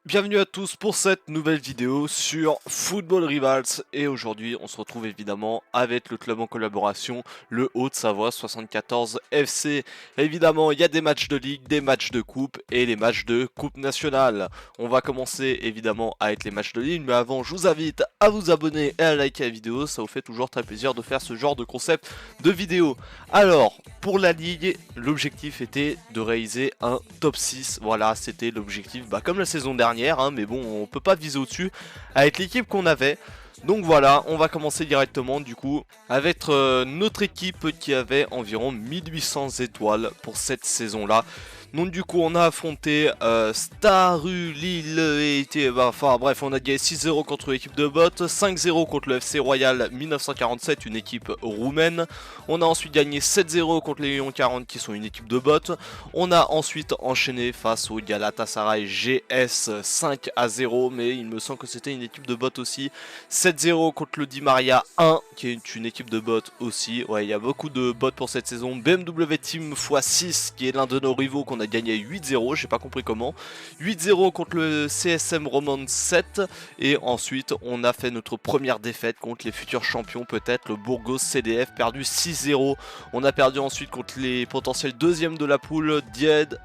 Bienvenue à tous pour cette nouvelle vidéo sur Football Rivals et aujourd'hui on se retrouve évidemment avec le club en collaboration, le Haute-Savoie 74 FC. Évidemment il y a des matchs de ligue, des matchs de coupe et les matchs de coupe nationale. On va commencer évidemment avec les matchs de ligue, mais avant je vous invite à vous abonner et à liker la vidéo, ça vous fait toujours très plaisir de faire ce genre de concept de vidéo. Alors pour la ligue, l'objectif était de réaliser un top 6, voilà c'était l'objectif comme la saison dernière. Mais bon, on peut pas viser au-dessus avec l'équipe qu'on avait. Donc voilà, on va commencer directement du coup avec notre équipe qui avait environ 1800 étoiles pour cette saison-là. Donc du coup on a affronté Staru, Lille et enfin bref, on a gagné 6-0 contre l'équipe de Bot, 5-0 contre le FC Royal 1947, une équipe roumaine. On a ensuite gagné 7-0 contre les Lyon 40 qui sont une équipe de Bot. On a ensuite enchaîné face au Galatasaray GS 5-0, mais il me semble que c'était une équipe de Bot aussi. 7-0 contre le Di Maria 1 qui est une équipe de Bot aussi. Ouais, il y a beaucoup de bots pour cette saison. BMW Team x6 qui est l'un de nos rivaux qu'on a gagné 8-0, j'ai pas compris comment. 8-0 contre le CSM Roman 7 et ensuite on a fait notre première défaite contre les futurs champions peut-être, le Burgos CDF, perdu 6-0. On a perdu ensuite contre les potentiels deuxièmes de la poule, Died,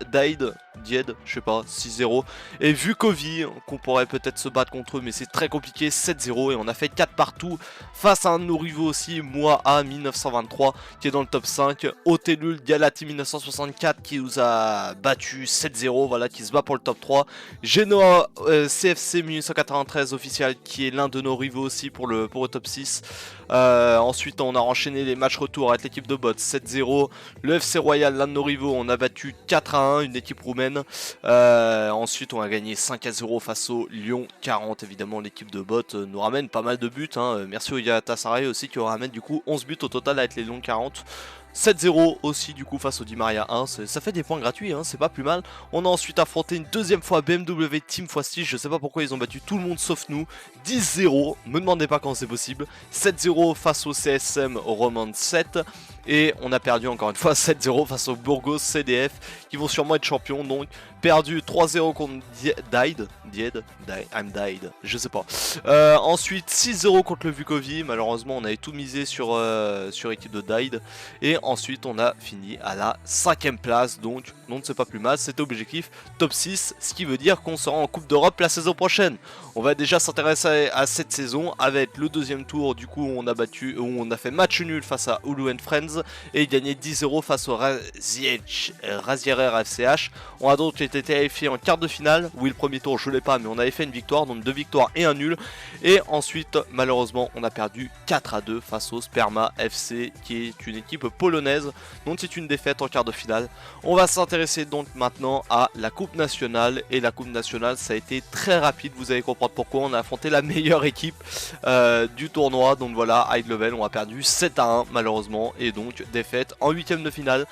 je sais pas, 6-0. Et Vukovi, qu'on pourrait peut-être se battre contre eux, mais c'est très compliqué, 7-0. Et on a fait 4 partout face à un de nos rivaux aussi, Moi A 1923, qui est dans le top 5. Otelul Galati 1964, qui nous a battu 7-0, voilà, qui se bat pour le top 3. Genoa CFC 1993 officiel, qui est l'un de nos rivaux aussi pour le top 6. Ensuite on a enchaîné les matchs retour avec l'équipe de Bot 7-0. Le FC Royal, l'un de nos rivaux, on a battu 4-1, une équipe roumaine. Ensuite on a gagné 5-0 face au Lyon 40. Évidemment l'équipe de Bot nous ramène pas mal de buts, merci au Galatasaray aussi qui ramène du coup 11 buts au total avec les Lyon 40. 7-0 aussi du coup face au Di Maria 1, ça fait des points gratuits, c'est pas plus mal. On a ensuite affronté une deuxième fois BMW Team x6, je sais pas pourquoi ils ont battu tout le monde sauf nous. 10-0, me demandez pas comment c'est possible. 7-0 face au CSM Roman 7. Et on a perdu encore une fois 7-0 face au Burgos CDF qui vont sûrement être champions. Donc perdu 3-0 contre I'm Died, je sais pas. Ensuite 6-0 contre le Vukovi, malheureusement on avait tout misé sur équipe de Died. Et ensuite on a fini à la 5ème place, donc non c'est pas plus mal, c'était objectif top 6, ce qui veut dire qu'on sera en Coupe d'Europe la saison prochaine. On va déjà s'intéresser à cette saison avec le deuxième tour, du coup on a fait match nul face à Hulu and Friends et gagné 10-0 face au Razierer FCH. On a donc été qualifié en quart de finale, oui le premier tour je l'ai pas mais on avait fait une victoire, donc 2 victoires et un nul. Et ensuite malheureusement on a perdu 4-2 face au Sperma FC qui est une équipe polonaise, donc c'est une défaite en quart de finale. On va s'intéresser donc maintenant à la Coupe Nationale, et la Coupe Nationale ça a été très rapide, vous allez comprendre pourquoi. On a affronté la meilleure équipe du tournoi, donc voilà, High Level, on a perdu 7-1 malheureusement, et donc défaite en 8ème de finale.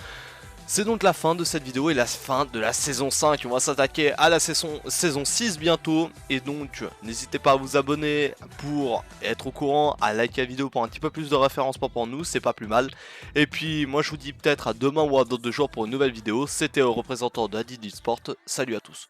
C'est donc la fin de cette vidéo et la fin de la saison 5. On va s'attaquer à la saison 6 bientôt. Et donc n'hésitez pas à vous abonner pour être au courant, à liker la vidéo pour un petit peu plus de référencement pour nous, c'est pas plus mal. Et puis moi je vous dis peut-être à demain ou à d'autres jours pour une nouvelle vidéo. C'était au représentant de Adidas Sport. Salut à tous.